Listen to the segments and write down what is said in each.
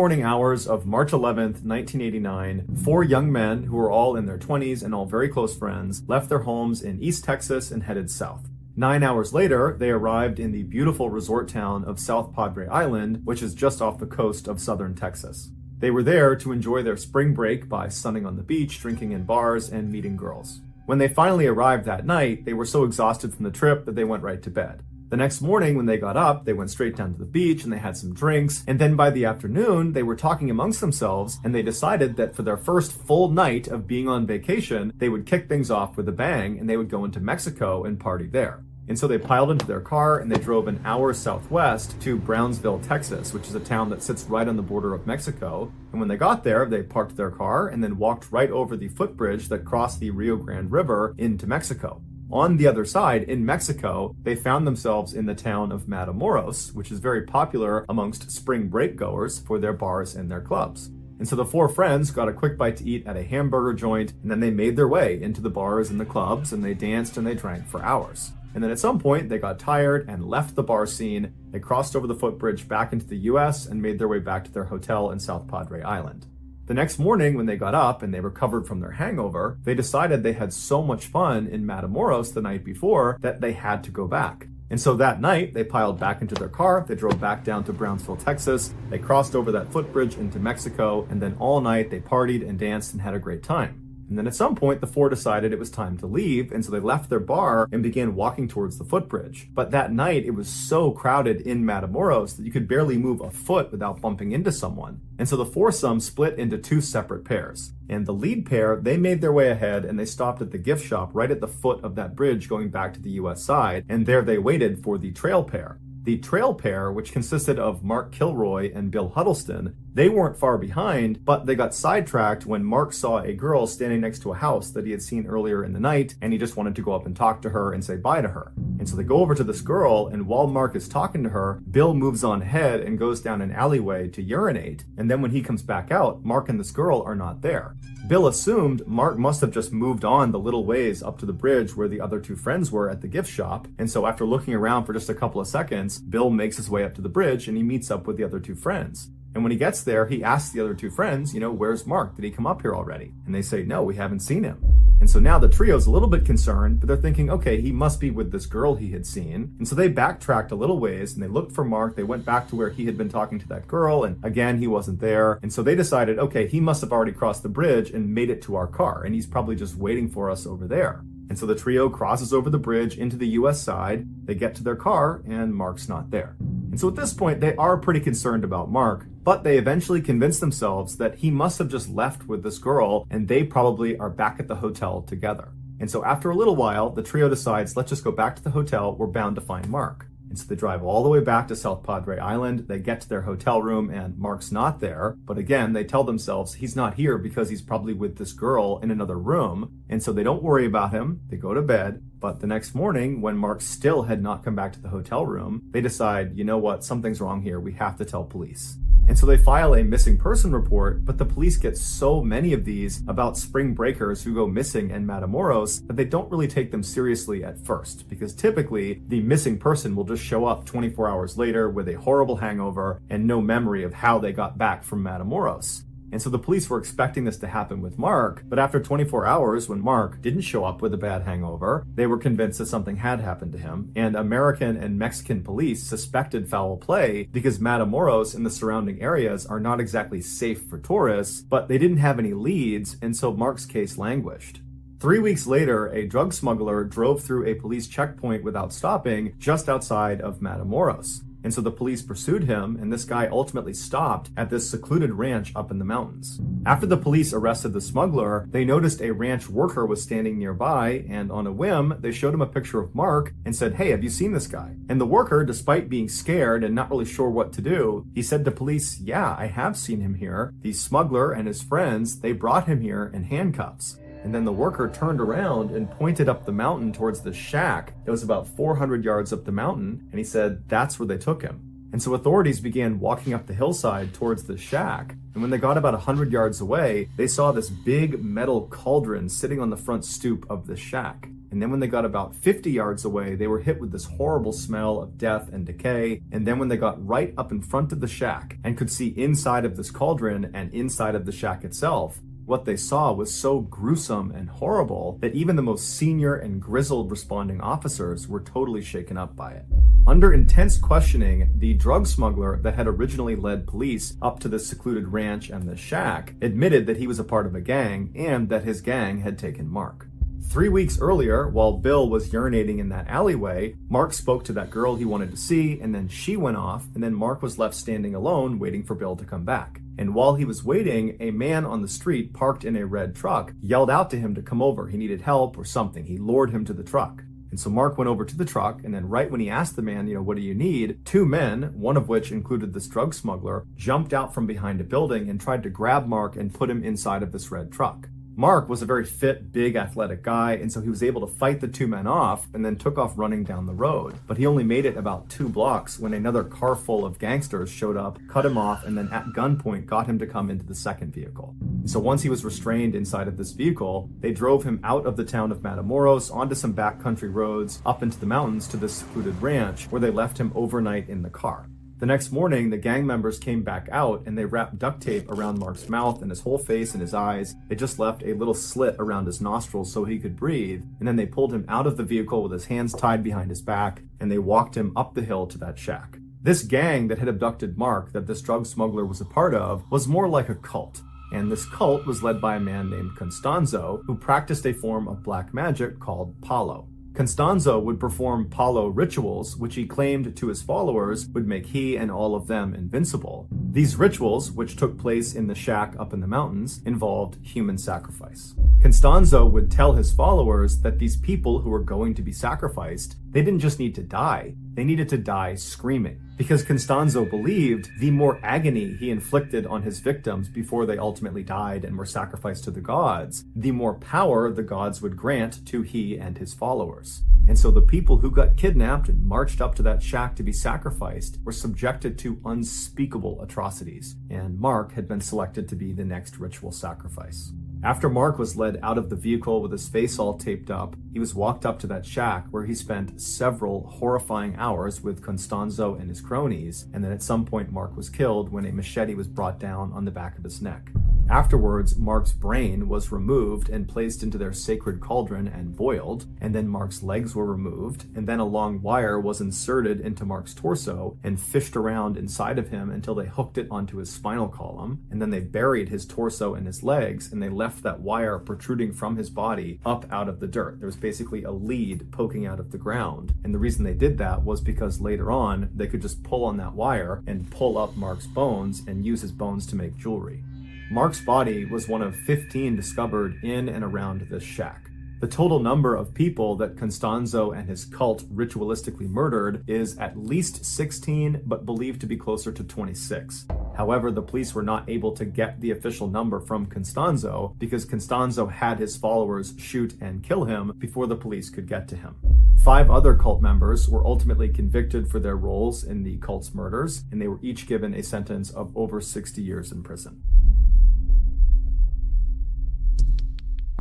morning hours of March 11th, 1989, four young men who were all in their 20s and all very close friends left their homes in East Texas and headed south. 9 hours later, they arrived in the beautiful resort town of South Padre Island, which is just off the coast of southern Texas. They were there to enjoy their spring break by sunning on the beach, drinking in bars, and meeting girls. When they finally arrived that night, they were so exhausted from the trip that they went right to bed. The next morning when they got up, they went straight down to the beach and they had some drinks, and then by the afternoon, they were talking amongst themselves and they decided that for their first full night of being on vacation, they would kick things off with a bang and they would go into Mexico and party there. And so they piled into their car and they drove an hour southwest to Brownsville, Texas, which is a town that sits right on the border of Mexico. And when they got there, they parked their car and then walked right over the footbridge that crossed the Rio Grande River into Mexico. On the other side, in Mexico, they found themselves in the town of Matamoros, which is very popular amongst spring break goers for their bars and their clubs. And so the four friends got a quick bite to eat at a hamburger joint, and then they made their way into the bars and the clubs, and they danced and they drank for hours. And then at some point, they got tired and left the bar scene. They crossed over the footbridge back into the US and made their way back to their hotel in South Padre Island. The next morning, when they got up and they recovered from their hangover, they decided they had so much fun in Matamoros the night before that they had to go back. And so that night, they piled back into their car, they drove back down to Brownsville, Texas, they crossed over that footbridge into Mexico, and then all night they partied and danced and had a great time. And then at some point, the four decided it was time to leave, and so they left their bar and began walking towards the footbridge. But that night, it was so crowded in Matamoros that you could barely move a foot without bumping into someone. And so the foursome split into two separate pairs. And the lead pair, they made their way ahead and they stopped at the gift shop right at the foot of that bridge going back to the US side, and there they waited for the trail pair. The trail pair, which consisted of Mark Kilroy and Bill Huddleston, they weren't far behind, but they got sidetracked when Mark saw a girl standing next to a house that he had seen earlier in the night, and he just wanted to go up and talk to her and say bye to her. And so they go over to this girl, and while Mark is talking to her, Bill moves on ahead and goes down an alleyway to urinate, and then when he comes back out, Mark and this girl are not there. Bill assumed Mark must have just moved on the little ways up to the bridge where the other two friends were at the gift shop, and so after looking around for just a couple of seconds, Bill makes his way up to the bridge and he meets up with the other two friends. And when he gets there, he asks the other two friends, where's Mark? Did he come up here already? And they say, no, we haven't seen him. And so now the trio's a little bit concerned, but they're thinking, okay, he must be with this girl he had seen. And so they backtracked a little ways and they looked for Mark. They went back to where he had been talking to that girl, and again, he wasn't there. And so they decided, okay, he must have already crossed the bridge and made it to our car, and he's probably just waiting for us over there. And so the trio crosses over the bridge into the US side, they get to their car, and Mark's not there. And so at this point, they are pretty concerned about Mark, but they eventually convince themselves that he must have just left with this girl, and they probably are back at the hotel together. And so after a little while, the trio decides, let's just go back to the hotel, we're bound to find Mark. And so they drive all the way back to South Padre Island, they get to their hotel room and Mark's not there, but again, they tell themselves he's not here because he's probably with this girl in another room, and so they don't worry about him, they go to bed, but the next morning, when Mark still had not come back to the hotel room, they decide, you know what, something's wrong here, we have to tell police. And so they file a missing person report, but the police get so many of these about spring breakers who go missing in Matamoros that they don't really take them seriously at first, because typically the missing person will just show up 24 hours later with a horrible hangover and no memory of how they got back from Matamoros. And so the police were expecting this to happen with Mark, but after 24 hours, when Mark didn't show up with a bad hangover, they were convinced that something had happened to him, and American and Mexican police suspected foul play because Matamoros and the surrounding areas are not exactly safe for tourists, but they didn't have any leads, and so Mark's case languished. 3 weeks later, a drug smuggler drove through a police checkpoint without stopping just outside of Matamoros. And so the police pursued him, and this guy ultimately stopped at this secluded ranch up in the mountains. After the police arrested the smuggler, they noticed a ranch worker was standing nearby, and on a whim, they showed him a picture of Mark and said, hey, have you seen this guy? And the worker, despite being scared and not really sure what to do, he said to police, yeah, I have seen him here. The smuggler and his friends, they brought him here in handcuffs. And then the worker turned around and pointed up the mountain towards the shack. It was about 400 yards up the mountain, and he said that's where they took him. And so authorities began walking up the hillside towards the shack, and when they got about 100 yards away, they saw this big metal cauldron sitting on the front stoop of the shack. And then when they got about 50 yards away, they were hit with this horrible smell of death and decay. And then when they got right up in front of the shack and could see inside of this cauldron and inside of the shack itself, what they saw was so gruesome and horrible that even the most senior and grizzled responding officers were totally shaken up by it. Under intense questioning, the drug smuggler that had originally led police up to the secluded ranch and the shack admitted that he was a part of a gang and that his gang had taken Mark. 3 weeks earlier, while Bill was urinating in that alleyway, Mark spoke to that girl he wanted to see, and then she went off, and then Mark was left standing alone waiting for Bill to come back. And while he was waiting, a man on the street parked in a red truck yelled out to him to come over. He needed help or something. He lured him to the truck. And so Mark went over to the truck, and then right when he asked the man, what do you need? 2 men, one of which included this drug smuggler, jumped out from behind a building and tried to grab Mark and put him inside of this red truck. Mark was a very fit, big, athletic guy, and so he was able to fight the 2 men off and then took off running down the road. But he only made it about 2 blocks when another car full of gangsters showed up, cut him off, and then at gunpoint got him to come into the second vehicle. So once he was restrained inside of this vehicle, they drove him out of the town of Matamoros onto some backcountry roads up into the mountains to this secluded ranch where they left him overnight in the car. The next morning, the gang members came back out and they wrapped duct tape around Mark's mouth and his whole face and his eyes. They just left a little slit around his nostrils so he could breathe. And then they pulled him out of the vehicle with his hands tied behind his back and they walked him up the hill to that shack. This gang that had abducted Mark, that this drug smuggler was a part of, was more like a cult. And this cult was led by a man named Constanzo, who practiced a form of black magic called Palo. Constanzo would perform Palo rituals, which he claimed to his followers would make he and all of them invincible. These rituals, which took place in the shack up in the mountains, involved human sacrifice. Constanzo would tell his followers that these people who were going to be sacrificed, they didn't just need to die, they needed to die screaming. Because Constanzo believed the more agony he inflicted on his victims before they ultimately died and were sacrificed to the gods, the more power the gods would grant to he and his followers. And so the people who got kidnapped and marched up to that shack to be sacrificed were subjected to unspeakable atrocities, and Mark had been selected to be the next ritual sacrifice. After Mark was led out of the vehicle with his face all taped up, he was walked up to that shack where he spent several horrifying hours with Constanzo and his cronies, and then at some point Mark was killed when a machete was brought down on the back of his neck. Afterwards, Mark's brain was removed and placed into their sacred cauldron and boiled, and then Mark's legs were removed, and then a long wire was inserted into Mark's torso and fished around inside of him until they hooked it onto his spinal column, and then they buried his torso and his legs, and they left that wire protruding from his body up out of the dirt. There was basically a lead poking out of the ground, and the reason they did that was because later on, they could just pull on that wire and pull up Mark's bones and use his bones to make jewelry. Mark's body was one of 15 discovered in and around this shack. The total number of people that Constanzo and his cult ritualistically murdered is at least 16, but believed to be closer to 26. However, the police were not able to get the official number from Constanzo because Constanzo had his followers shoot and kill him before the police could get to him. 5 other cult members were ultimately convicted for their roles in the cult's murders, and they were each given a sentence of over 60 years in prison.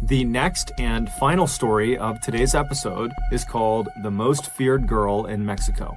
The next and final story of today's episode is called The Most Feared Girl in Mexico.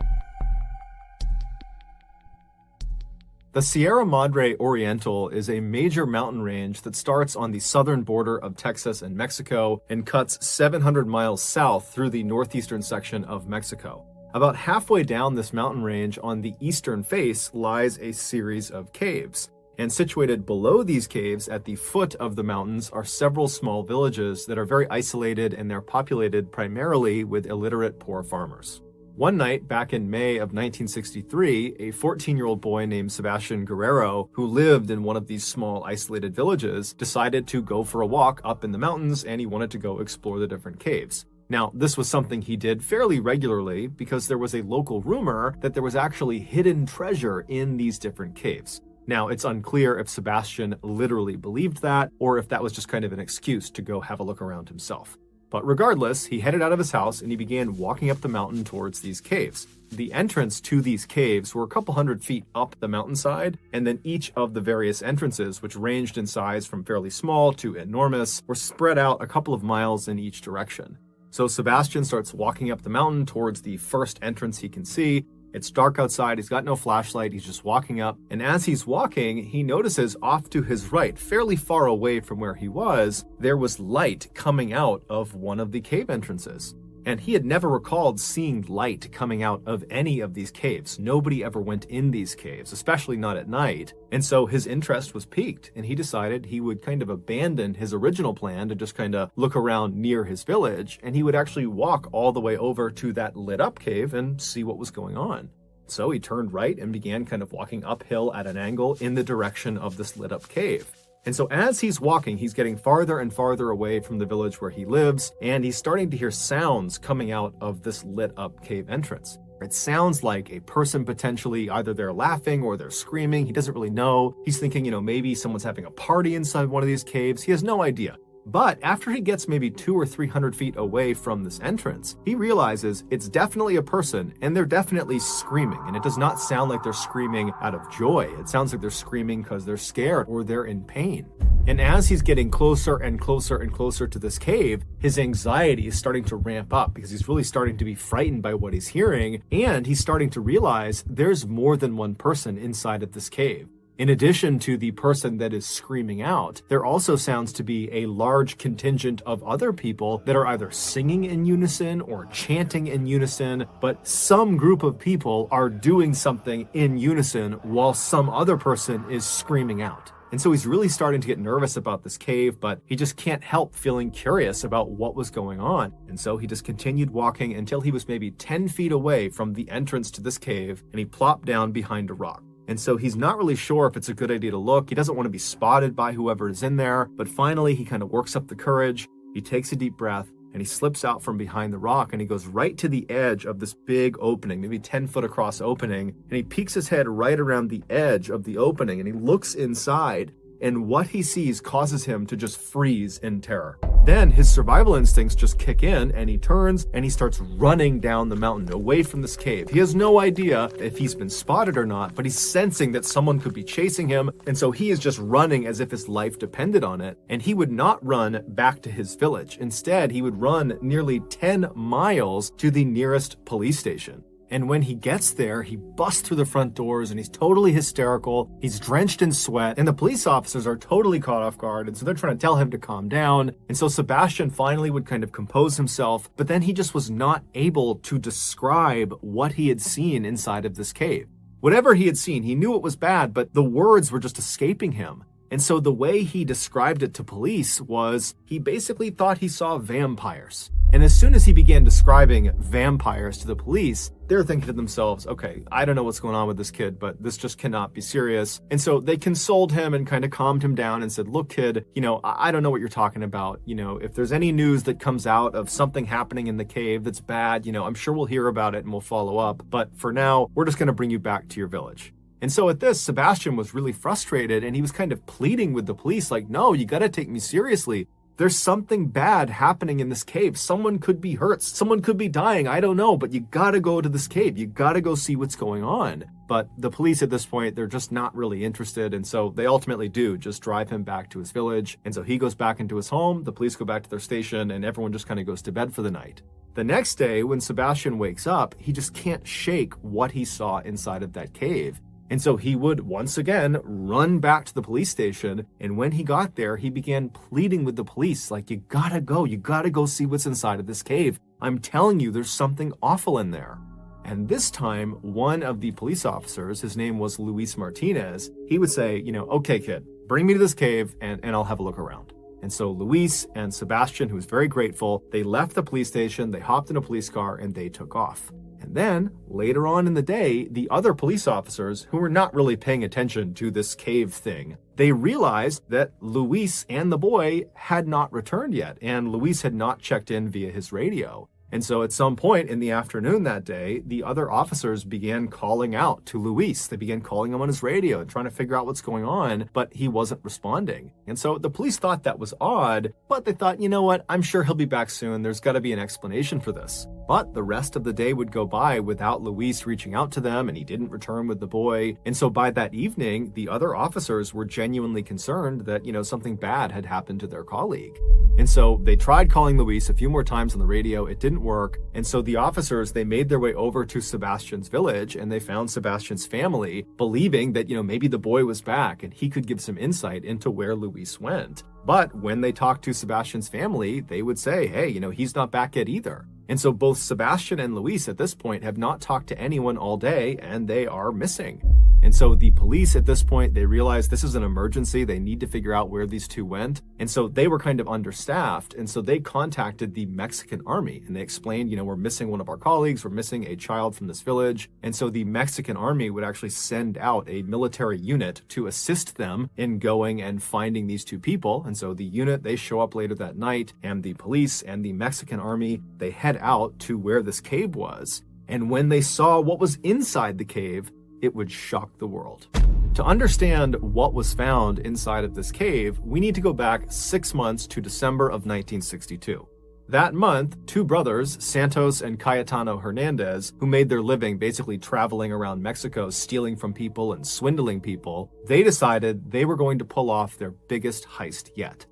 The Sierra Madre Oriental is a major mountain range that starts on the southern border of Texas and Mexico and cuts 700 miles south through the northeastern section of Mexico. About halfway down this mountain range on the eastern face lies a series of caves. And situated below these caves at the foot of the mountains are several small villages that are very isolated, and they're populated primarily with illiterate poor farmers. One night back in May of 1963, a 14-year-old boy named Sebastian Guerrero, who lived in one of these small isolated villages, decided to go for a walk up in the mountains, and he wanted to go explore the different caves. Now, this was something he did fairly regularly because there was a local rumor that there was actually hidden treasure in these different caves. Now, it's unclear if Sebastian literally believed that, or if that was just kind of an excuse to go have a look around himself. But regardless, he headed out of his house and he began walking up the mountain towards these caves. The entrance to these caves were a couple hundred feet up the mountainside, and then each of the various entrances, which ranged in size from fairly small to enormous, were spread out a couple of miles in each direction. So Sebastian starts walking up the mountain towards the first entrance he can see. It's dark outside, he's got no flashlight, he's just walking up. And as he's walking, he notices off to his right, fairly far away from where he was, there was light coming out of one of the cave entrances. And he had never recalled seeing light coming out of any of these caves. Nobody ever went in these caves, especially not at night. And so his interest was piqued, and he decided he would kind of abandon his original plan to just kind of look around near his village, and he would actually walk all the way over to that lit up cave and see what was going on. So he turned right and began kind of walking uphill at an angle in the direction of this lit up cave. And so as he's walking, he's getting farther and farther away from the village where he lives, and he's starting to hear sounds coming out of this lit up cave entrance. It sounds like a person potentially, either they're laughing or they're screaming. He doesn't really know. He's thinking, maybe someone's having a party inside one of these caves. He has no idea. But after he gets maybe 200 or 300 feet away from this entrance, he realizes it's definitely a person, and they're definitely screaming. And it does not sound like they're screaming out of joy. It sounds like they're screaming because they're scared or they're in pain. And as he's getting closer and closer and closer to this cave, his anxiety is starting to ramp up because he's really starting to be frightened by what he's hearing, and he's starting to realize there's more than one person inside of this cave. In addition to the person that is screaming out, there also sounds to be a large contingent of other people that are either singing in unison or chanting in unison, but some group of people are doing something in unison while some other person is screaming out. And so he's really starting to get nervous about this cave, but he just can't help feeling curious about what was going on. And so he just continued walking until he was maybe 10 feet away from the entrance to this cave, and he plopped down behind a rock. And so he's not really sure if it's a good idea to look. He doesn't want to be spotted by whoever is in there. But finally, he kind of works up the courage. He takes a deep breath and he slips out from behind the rock and he goes right to the edge of this big opening, maybe 10 foot across opening. And he peeks his head right around the edge of the opening and he looks inside. And what he sees causes him to just freeze in terror. Then his survival instincts just kick in and he turns and he starts running down the mountain away from this cave. He has no idea if he's been spotted or not, but he's sensing that someone could be chasing him. And so he is just running as if his life depended on it. And he would not run back to his village. Instead, he would run nearly 10 miles to the nearest police station. And when he gets there, he busts through the front doors and he's totally hysterical. He's drenched in sweat and the police officers are totally caught off guard. And so they're trying to tell him to calm down. And so Sebastian finally would kind of compose himself, but then he just was not able to describe what he had seen inside of this cave. Whatever he had seen, he knew it was bad, but the words were just escaping him. And so the way he described it to police was he basically thought he saw vampires. And as soon as he began describing vampires to the police, they're thinking to themselves, okay, I don't know what's going on with this kid, but this just cannot be serious. And so they consoled him and kind of calmed him down and said, look, kid, I don't know what you're talking about. If there's any news that comes out of something happening in the cave that's bad, I'm sure we'll hear about it and we'll follow up. But for now, we're just going to bring you back to your village. And so at this, Sebastian was really frustrated and he was kind of pleading with the police like, no, you got to take me seriously. There's something bad happening in this cave. Someone could be hurt. Someone could be dying. I don't know, but you gotta go to this cave. You gotta go see what's going on. But the police at this point, they're just not really interested. And so they ultimately do just drive him back to his village. And so he goes back into his home. The police go back to their station and everyone just kind of goes to bed for the night. The next day, when Sebastian wakes up, he just can't shake what he saw inside of that cave. And so he would once again run back to the police station. And when he got there, he began pleading with the police like, you gotta go see what's inside of this cave. I'm telling you, there's something awful in there. And this time, one of the police officers, his name was Luis Martinez, he would say, okay, kid, bring me to this cave and I'll have a look around. And so Luis and Sebastian, who was very grateful, they left the police station, they hopped in a police car and they took off. And then, later on in the day, the other police officers, who were not really paying attention to this cave thing, they realized that Luis and the boy had not returned yet, and Luis had not checked in via his radio. And so at some point in the afternoon that day, the other officers began calling out to Luis. They began calling him on his radio and trying to figure out what's going on, but he wasn't responding. And so the police thought that was odd, but they thought, you know what, I'm sure he'll be back soon. There's got to be an explanation for this. But the rest of the day would go by without Luis reaching out to them, and he didn't return with the boy. And so by that evening, the other officers were genuinely concerned that, something bad had happened to their colleague. And so they tried calling Luis a few more times on the radio. It didn't work. And so the officers, they made their way over to Sebastian's village, and they found Sebastian's family, believing that, maybe the boy was back and he could give some insight into where Luis went. But when they talked to Sebastian's family, they would say, hey, he's not back yet either. And so both Sebastian and Luis at this point have not talked to anyone all day, and they are missing. And so the police at this point, they realized this is an emergency. They need to figure out where these two went. And so they were kind of understaffed. And so they contacted the Mexican army, and they explained, we're missing one of our colleagues. We're missing a child from this village. And so the Mexican army would actually send out a military unit to assist them in going and finding these two people. And so the unit, they show up later that night, and the police and the Mexican army, they head out to where this cave was. And when they saw what was inside the cave, it would shock the world. To understand what was found inside of this cave, we need to go back 6 months to December of 1962. That month, two brothers, Santos and Cayetano Hernandez, who made their living basically traveling around Mexico, stealing from people and swindling people, they decided they were going to pull off their biggest heist yet.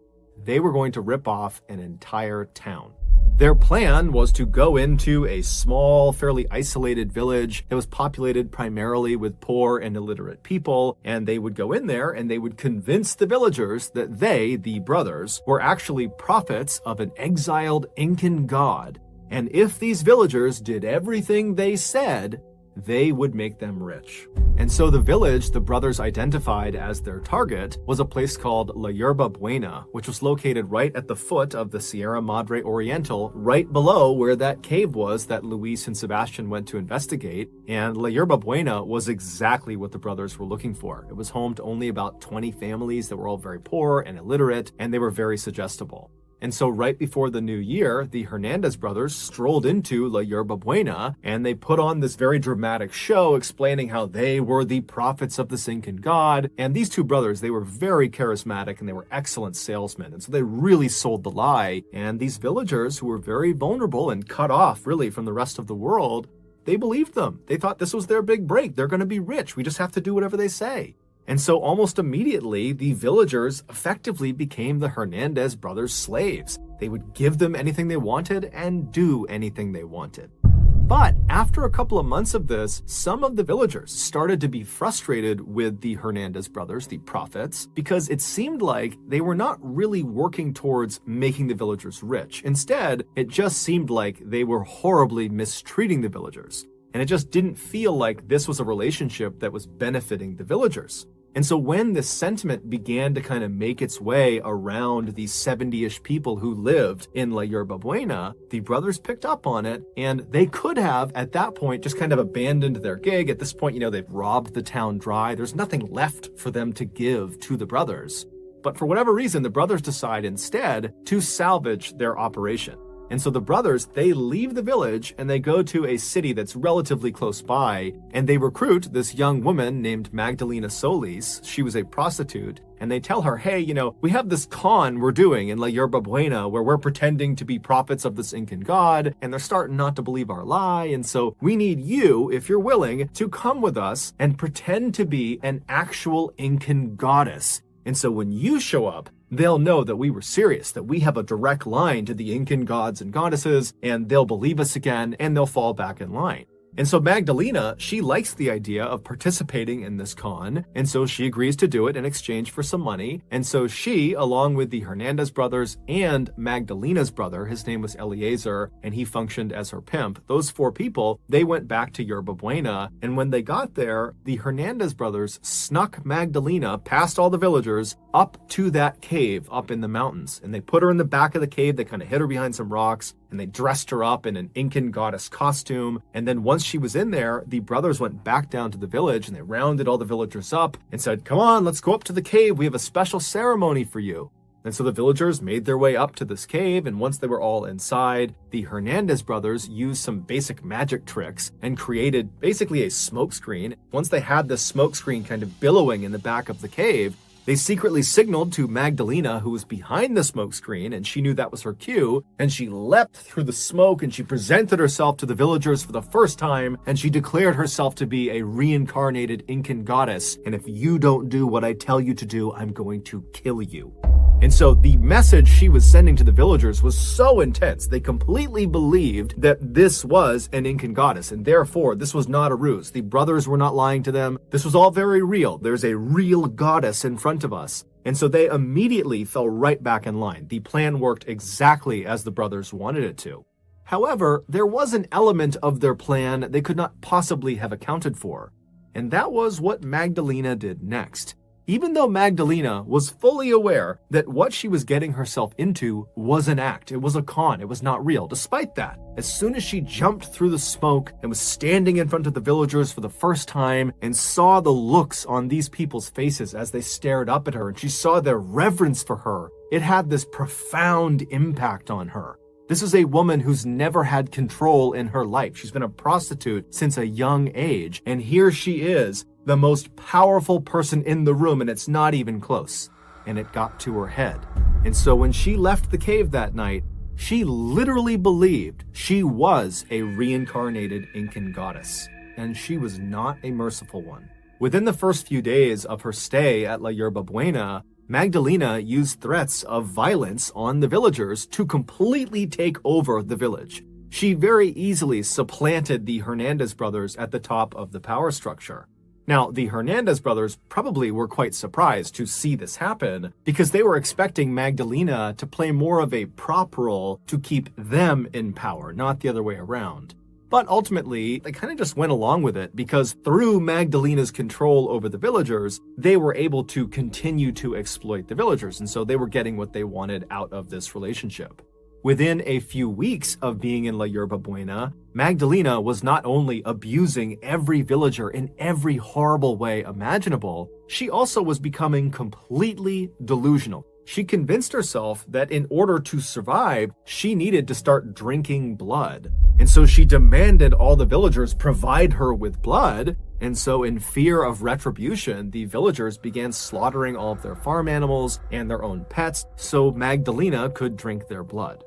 They were going to rip off an entire town. Their plan was to go into a small, fairly isolated village that was populated primarily with poor and illiterate people, and they would go in there and they would convince the villagers that they, the brothers, were actually prophets of an exiled Incan god. And if these villagers did everything they said, they would make them rich. And so the village the brothers identified as their target was a place called La Yerba Buena, which was located right at the foot of the Sierra Madre Oriental, right below where that cave was that Luis and Sebastian went to investigate. And La Yerba Buena was exactly what the brothers were looking for. It was home to only about 20 families that were all very poor and illiterate, and they were very suggestible. And so right before the new year, the Hernandez brothers strolled into La Yerba Buena, and they put on this very dramatic show explaining how they were the prophets of the Incan god. And these two brothers, they were very charismatic and they were excellent salesmen. And so they really sold the lie. And these villagers who were very vulnerable and cut off really from the rest of the world, they believed them. They thought this was their big break. They're going to be rich. We just have to do whatever they say. And so almost immediately, the villagers effectively became the Hernandez brothers' slaves. They would give them anything they wanted and do anything they wanted. But after a couple of months of this, some of the villagers started to be frustrated with the Hernandez brothers, the prophets, because it seemed like they were not really working towards making the villagers rich. Instead, it just seemed like they were horribly mistreating the villagers. And it just didn't feel like this was a relationship that was benefiting the villagers. And so when this sentiment began to kind of make its way around these 70-ish people who lived in La Yerba Buena, the brothers picked up on it, and they could have, at that point, just kind of abandoned their gig. At this point, they've robbed the town dry. There's nothing left for them to give to the brothers. But for whatever reason, the brothers decide instead to salvage their operation. And so the brothers, they leave the village and they go to a city that's relatively close by, and they recruit this young woman named Magdalena Solis. She was a prostitute, and they tell her, hey, we have this con we're doing in La Yerba Buena where we're pretending to be prophets of this Incan god, and they're starting not to believe our lie. And so we need you, if you're willing, to come with us and pretend to be an actual Incan goddess. And so when you show up, they'll know that we were serious, that we have a direct line to the Incan gods and goddesses, and they'll believe us again, and they'll fall back in line. And so Magdalena, she likes the idea of participating in this con, and so she agrees to do it in exchange for some money. And so she, along with the Hernandez brothers and Magdalena's brother, his name was Eliezer, and he functioned as her pimp, those four people, they went back to Yerba Buena. And when they got there, the Hernandez brothers snuck Magdalena past all the villagers up to that cave up in the mountains. And they put her in the back of the cave, they kind of hid her behind some rocks, and they dressed her up in an Incan goddess costume. And then once she was in there, the brothers went back down to the village and they rounded all the villagers up and said, come on, let's go up to the cave. We have a special ceremony for you. And so the villagers made their way up to this cave, and once they were all inside, the Hernandez brothers used some basic magic tricks and created basically a smoke screen. Once they had this smoke screen kind of billowing in the back of the cave, They secretly signaled to Magdalena, who was behind the smoke screen, and she knew that was her cue, and she leapt through the smoke and she presented herself to the villagers for the first time, and she declared herself to be a reincarnated Incan goddess, and if you don't do what I tell you to do, I'm going to kill you. And so the message she was sending to the villagers was so intense, they completely believed that this was an Incan goddess, and therefore this was not a ruse. The brothers were not lying to them. This was all very real. There's a real goddess in front of us. And so they immediately fell right back in line. The plan worked exactly as the brothers wanted it to. However, there was an element of their plan they could not possibly have accounted for, and that was what Magdalena did next. Even though Magdalena was fully aware that what she was getting herself into was an act, it was a con, it was not real. Despite that, as soon as she jumped through the smoke and was standing in front of the villagers for the first time and saw the looks on these people's faces as they stared up at her and she saw their reverence for her, it had this profound impact on her. This is a woman who's never had control in her life. She's been a prostitute since a young age, and here she is, the most powerful person in the room, and it's not even close. And it got to her head. And so when she left the cave that night, she literally believed she was a reincarnated Incan goddess, and she was not a merciful one. Within the first few days of her stay at La Yerba Buena, Magdalena used threats of violence on the villagers to completely take over the village. She very easily supplanted the Hernandez brothers at the top of the power structure. Now, the Hernandez brothers probably were quite surprised to see this happen because they were expecting Magdalena to play more of a prop role to keep them in power, not the other way around. But ultimately, they kind of just went along with it because through Magdalena's control over the villagers, they were able to continue to exploit the villagers, and so they were getting what they wanted out of this relationship. Within a few weeks of being in La Yerba Buena, Magdalena was not only abusing every villager in every horrible way imaginable, she also was becoming completely delusional. She convinced herself that in order to survive, she needed to start drinking blood. And so she demanded all the villagers provide her with blood. And so in fear of retribution, the villagers began slaughtering all of their farm animals and their own pets so Magdalena could drink their blood.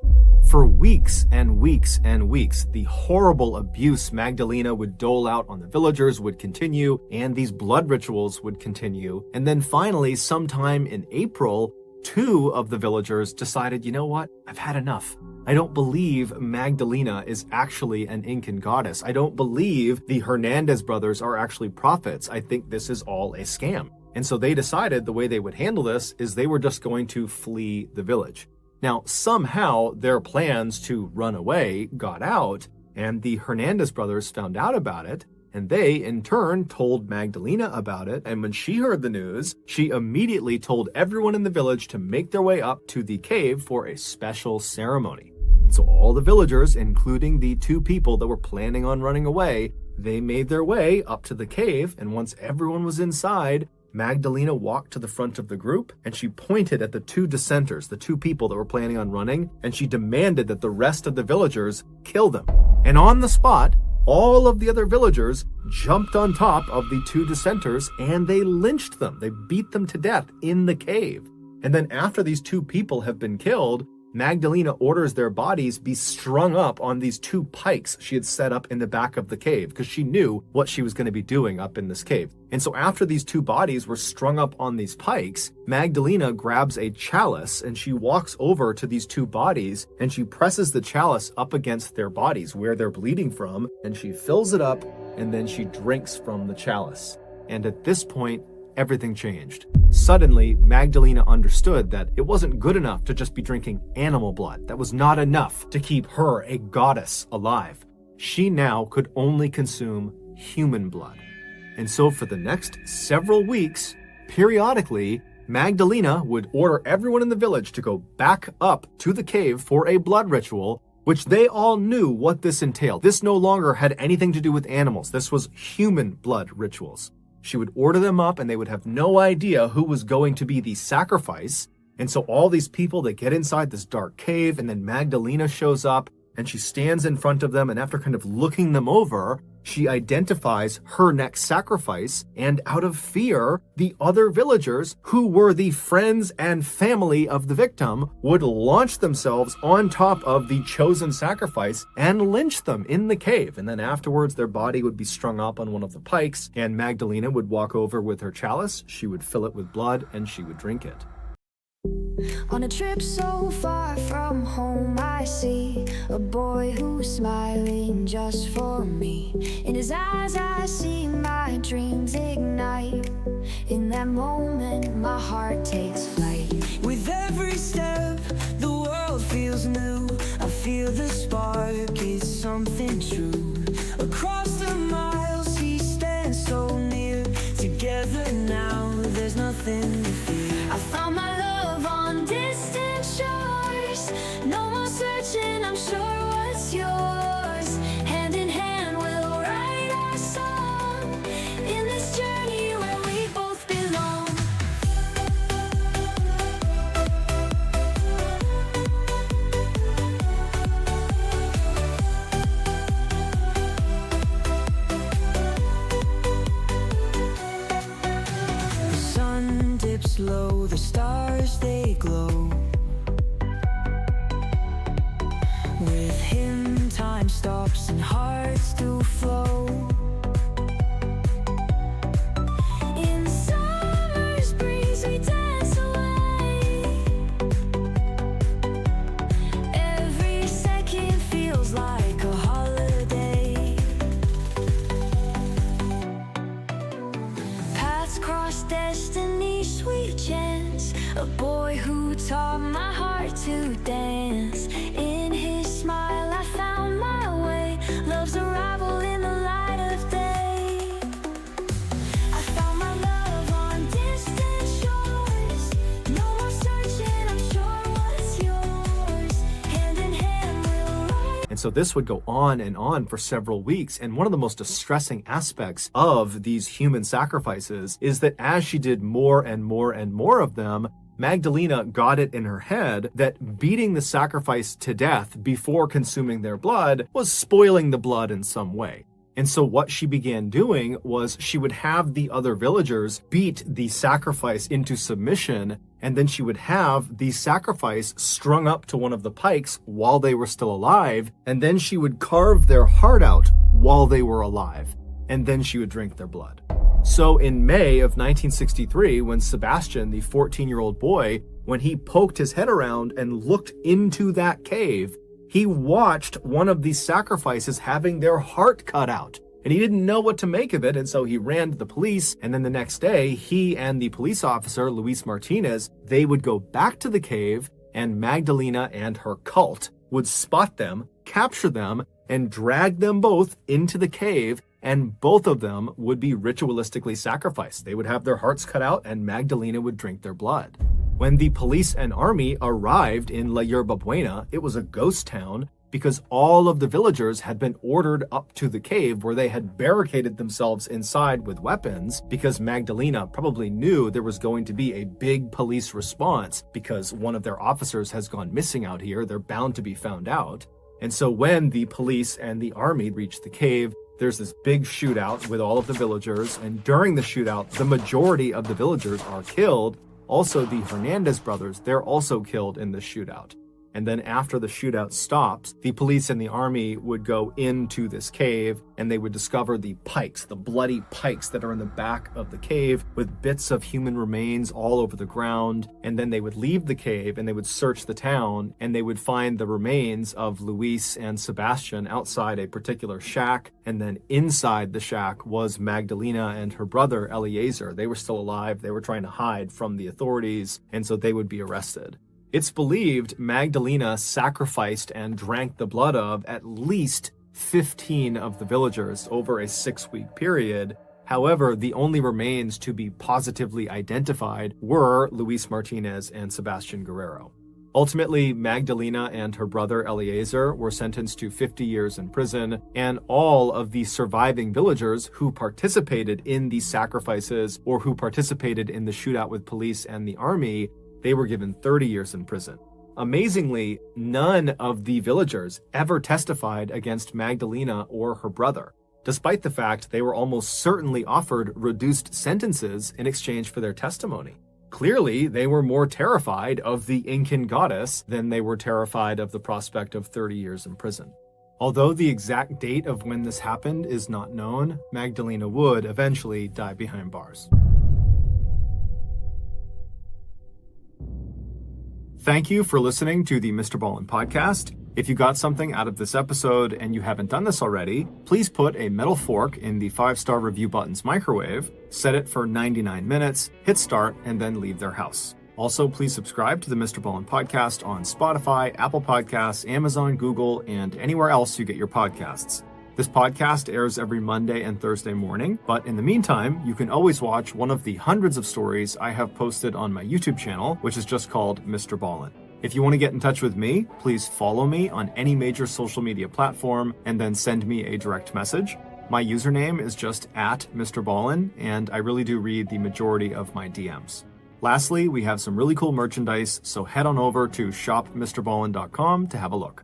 For weeks and weeks and weeks, the horrible abuse Magdalena would dole out on the villagers would continue, and these blood rituals would continue. And then finally, sometime in April, 2 of the villagers decided, you know what, I've had enough. I don't believe Magdalena is actually an Incan goddess. I don't believe the Hernandez brothers are actually prophets. I think this is all a scam. And so they decided the way they would handle this is they were just going to flee the village. Now, somehow their plans to run away got out, and the Hernandez brothers found out about it, and they, in turn, told Magdalena about it, and when she heard the news, she immediately told everyone in the village to make their way up to the cave for a special ceremony. So all the villagers, including the 2 people that were planning on running away, they made their way up to the cave, and once everyone was inside, Magdalena walked to the front of the group, and she pointed at the 2 dissenters, the 2 people that were planning on running, and she demanded that the rest of the villagers kill them. And on the spot, all of the other villagers jumped on top of the 2 dissenters and they lynched them. They beat them to death in the cave. And then after these 2 people have been killed, Magdalena orders their bodies be strung up on these 2 pikes she had set up in the back of the cave because she knew what she was going to be doing up in this cave. And so after these 2 bodies were strung up on these pikes, Magdalena grabs a chalice and she walks over to these 2 bodies and she presses the chalice up against their bodies where they're bleeding from, and she fills it up and then she drinks from the chalice. And at this point, everything changed. Suddenly, Magdalena understood that it wasn't good enough to just be drinking animal blood. That was not enough to keep her, a goddess, alive. She now could only consume human blood. And so for the next several weeks, periodically, Magdalena would order everyone in the village to go back up to the cave for a blood ritual, which they all knew what this entailed. This no longer had anything to do with animals. This was human blood rituals. She would order them up and they would have no idea who was going to be the sacrifice. And so all these people, they get inside this dark cave, and then Magdalena shows up and she stands in front of them, and after kind of looking them over, she identifies her next sacrifice, and out of fear, the other villagers, who were the friends and family of the victim, would launch themselves on top of the chosen sacrifice and lynch them in the cave. And then afterwards, their body would be strung up on one of the pikes, and Magdalena would walk over with her chalice, she would fill it with blood, and she would drink it. On a trip so far from home, I see a boy who's smiling just for me. In his eyes I see my dreams ignite. In that moment my heart takes flight. With every step the world feels new. I feel the spark, it's something true. Across the miles he stands so near. Together now there's nothing to fear. I found my love on distant shores. No more searching, I'm sure what's yours. Hand in hand we'll write our song in this journey where we both belong. The sun dips low, the stars they glow. With him time stops and hearts do flow. In summer's breeze we dance away. Every second feels like a holiday. Paths cross destiny, sweet chance. A boy who taught my heart to dance. In his smile I found my way. Love's arrival in the light of day. I found my love on distant shores. No more searching, I'm sure what's yours. Hand in hand we'll ride. And so this would go on and on for several weeks. And one of the most distressing aspects of these human sacrifices is that as she did more and more and more of them, Magdalena got it in her head that beating the sacrifice to death before consuming their blood was spoiling the blood in some way. And so what she began doing was she would have the other villagers beat the sacrifice into submission, and then she would have the sacrifice strung up to one of the pikes while they were still alive, and then she would carve their heart out while they were alive, and then she would drink their blood. So in May of 1963, when Sebastian, the 14-year-old boy, when he poked his head around and looked into that cave, he watched one of these sacrifices having their heart cut out. And he didn't know what to make of it, and so he ran to the police, and then the next day, he and the police officer, Luis Martinez, they would go back to the cave, and Magdalena and her cult would spot them, capture them, and drag them both into the cave, and both of them would be ritualistically sacrificed. They would have their hearts cut out, and Magdalena would drink their blood. When the police and army arrived in La Yerba Buena, it was a ghost town because all of the villagers had been ordered up to the cave where they had barricaded themselves inside with weapons because Magdalena probably knew there was going to be a big police response because one of their officers has gone missing out here. They're bound to be found out. And so when the police and the army reached the cave, there's this big shootout with all of the villagers, and during the shootout, the majority of the villagers are killed. Also, the Hernandez brothers, they're also killed in the shootout. And then after the shootout stops, the police and the army would go into this cave and they would discover the pikes, the bloody pikes that are in the back of the cave with bits of human remains all over the ground. And then they would leave the cave and they would search the town and they would find the remains of Luis and Sebastian outside a particular shack. And then inside the shack was Magdalena and her brother Eliezer. They were still alive. They were trying to hide from the authorities, and so they would be arrested. It's believed Magdalena sacrificed and drank the blood of at least 15 of the villagers over a 6-week period. However, the only remains to be positively identified were Luis Martinez and Sebastian Guerrero. Ultimately, Magdalena and her brother Eliezer were sentenced to 50 years in prison, and all of the surviving villagers who participated in these sacrifices or who participated in the shootout with police and the army, they were given 30 years in prison. Amazingly, none of the villagers ever testified against Magdalena or her brother. despite the fact they were almost certainly offered reduced sentences in exchange for their testimony. Clearly, they were more terrified of the Incan goddess than they were terrified of the prospect of 30 years in prison. Although the exact date of when this happened is not known, Magdalena would eventually die behind bars. Thank you for listening to the MrBallen podcast. If you got something out of this episode and you haven't done this already, please put a metal fork in the 5-star review button's microwave, set it for 99 minutes, hit start, and then leave their house. Also, please subscribe to the MrBallen podcast on Spotify, Apple Podcasts, Amazon, Google, and anywhere else you get your podcasts. This podcast airs every Monday and Thursday morning, but in the meantime, you can always watch one of the hundreds of stories I have posted on my YouTube channel, which is just called MrBallen. If you want to get in touch with me, please follow me on any major social media platform and then send me a direct message. My username is just @MrBallen, and I really do read the majority of my DMs. Lastly, we have some really cool merchandise, so head on over to shopmrballen.com to have a look.